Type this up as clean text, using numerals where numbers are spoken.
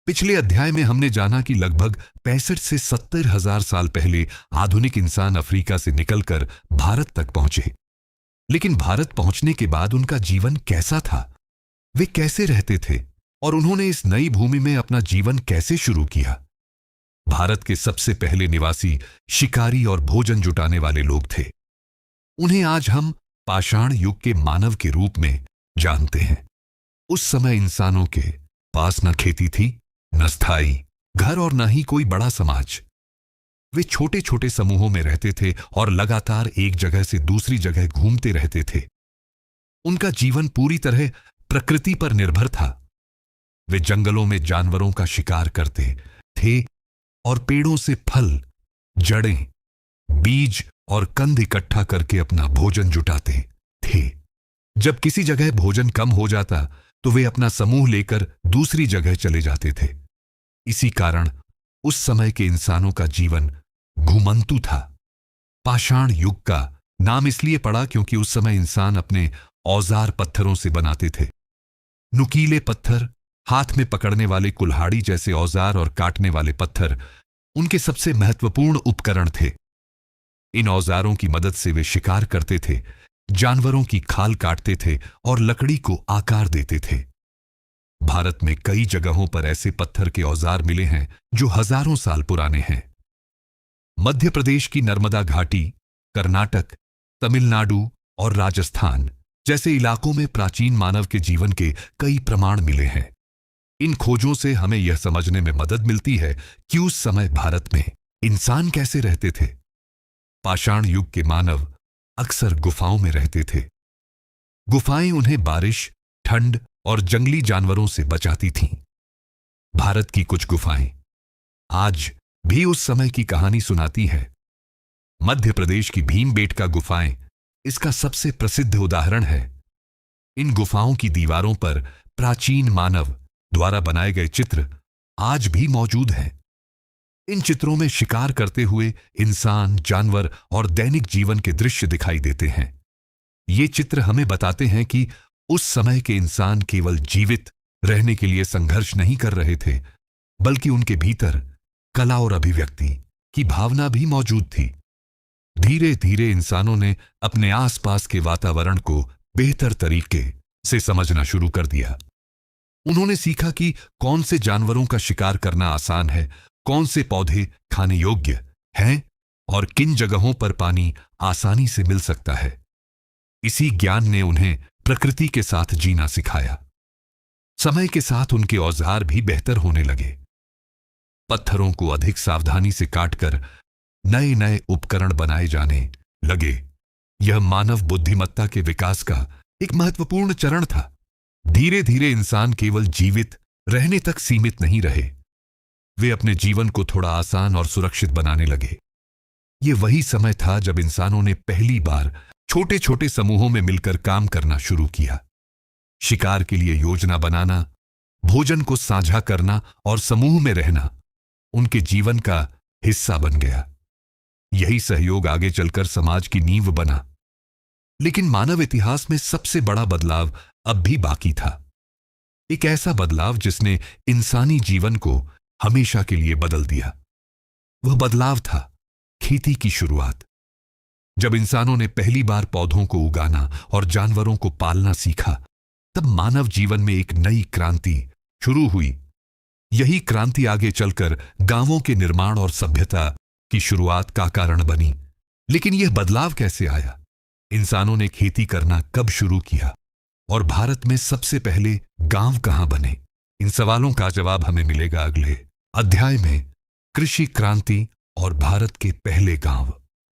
पिछले अध्याय में हमने जाना कि लगभग 65 से 70,000 साल पहले आधुनिक इंसान अफ्रीका से निकलकर भारत तक पहुंचे। लेकिन भारत पहुंचने के बाद उनका जीवन कैसा था, वे कैसे रहते थे और उन्होंने इस नई भूमि में अपना जीवन कैसे शुरू किया। भारत के सबसे पहले निवासी शिकारी और भोजन जुटाने वाले लोग थे। उन्हें आज हम पाषाण युग के मानव के रूप में जानते हैं। उस समय इंसानों के पास न खेती थी, न स्थायी घर और न ही कोई बड़ा समाज। वे छोटे छोटे समूहों में रहते थे और लगातार एक जगह से दूसरी जगह घूमते रहते थे। उनका जीवन पूरी तरह प्रकृति पर निर्भर था। वे जंगलों में जानवरों का शिकार करते थे और पेड़ों से फल, जड़ें, बीज और कंद इकट्ठा करके अपना भोजन जुटाते थे। जब किसी जगह भोजन कम हो जाता तो वे अपना समूह लेकर दूसरी जगह चले जाते थे। इसी कारण उस समय के इंसानों का जीवन घुमंतु था। पाषाण युग का नाम इसलिए पड़ा क्योंकि उस समय इंसान अपने औजार पत्थरों से बनाते थे। नुकीले पत्थर, हाथ में पकड़ने वाले कुल्हाड़ी जैसे औजार और काटने वाले पत्थर उनके सबसे महत्वपूर्ण उपकरण थे। इन औजारों की मदद से वे शिकार करते थे, जानवरों की खाल काटते थे और लकड़ी को आकार देते थे। भारत में कई जगहों पर ऐसे पत्थर के औजार मिले हैं जो हजारों साल पुराने हैं। मध्य प्रदेश की नर्मदा घाटी, कर्नाटक, तमिलनाडु और राजस्थान जैसे इलाकों में प्राचीन मानव के जीवन के कई प्रमाण मिले हैं। इन खोजों से हमें यह समझने में मदद मिलती है कि उस समय भारत में इंसान कैसे रहते थे। पाषाण युग के मानव अक्सर गुफाओं में रहते थे। गुफाएं उन्हें बारिश, ठंड और जंगली जानवरों से बचाती थीं। भारत की कुछ गुफाएं आज भी उस समय की कहानी सुनाती है। मध्य प्रदेश की भीमबेटका गुफाएं इसका सबसे प्रसिद्ध उदाहरण है। इन गुफाओं की दीवारों पर प्राचीन मानव द्वारा बनाए गए चित्र आज भी मौजूद हैं। इन चित्रों में शिकार करते हुए इंसान, जानवर और दैनिक जीवन के दृश्य दिखाई देते हैं। ये चित्र हमें बताते हैं कि उस समय के इंसान केवल जीवित रहने के लिए संघर्ष नहीं कर रहे थे, बल्कि उनके भीतर कला और अभिव्यक्ति की भावना भी मौजूद थी। धीरे धीरे इंसानों ने अपने आसपास के वातावरण को बेहतर तरीके से समझना शुरू कर दिया। उन्होंने सीखा कि कौन से जानवरों का शिकार करना आसान है, कौन से पौधे खाने योग्य हैं और किन जगहों पर पानी आसानी से मिल सकता है। इसी ज्ञान ने उन्हें प्रकृति के साथ जीना सिखाया। समय के साथ उनके औजार भी बेहतर होने लगे। पत्थरों को अधिक सावधानी से काटकर नए नए उपकरण बनाए जाने लगे। यह मानव बुद्धिमत्ता के विकास का एक महत्वपूर्ण चरण था। धीरे धीरे इंसान केवल जीवित रहने तक सीमित नहीं रहे, वे अपने जीवन को थोड़ा आसान और सुरक्षित बनाने लगे। यह वही समय था जब इंसानों ने पहली बार छोटे छोटे समूहों में मिलकर काम करना शुरू किया। शिकार के लिए योजना बनाना, भोजन को साझा करना और समूह में रहना उनके जीवन का हिस्सा बन गया। यही सहयोग आगे चलकर समाज की नींव बना। लेकिन मानव इतिहास में सबसे बड़ा बदलाव अब भी बाकी था। एक ऐसा बदलाव जिसने इंसानी जीवन को हमेशा के लिए बदल दिया। वह बदलाव था खेती की शुरुआत। जब इंसानों ने पहली बार पौधों को उगाना और जानवरों को पालना सीखा, तब मानव जीवन में एक नई क्रांति शुरू हुई। यही क्रांति आगे चलकर गांवों के निर्माण और सभ्यता की शुरुआत का कारण बनी। लेकिन यह बदलाव कैसे आया? इंसानों ने खेती करना कब शुरू किया? और भारत में सबसे पहले गांव कहां बने? इन सवालों का जवाब हमें मिलेगा अगले अध्याय में, कृषि क्रांति और भारत के पहले गांव।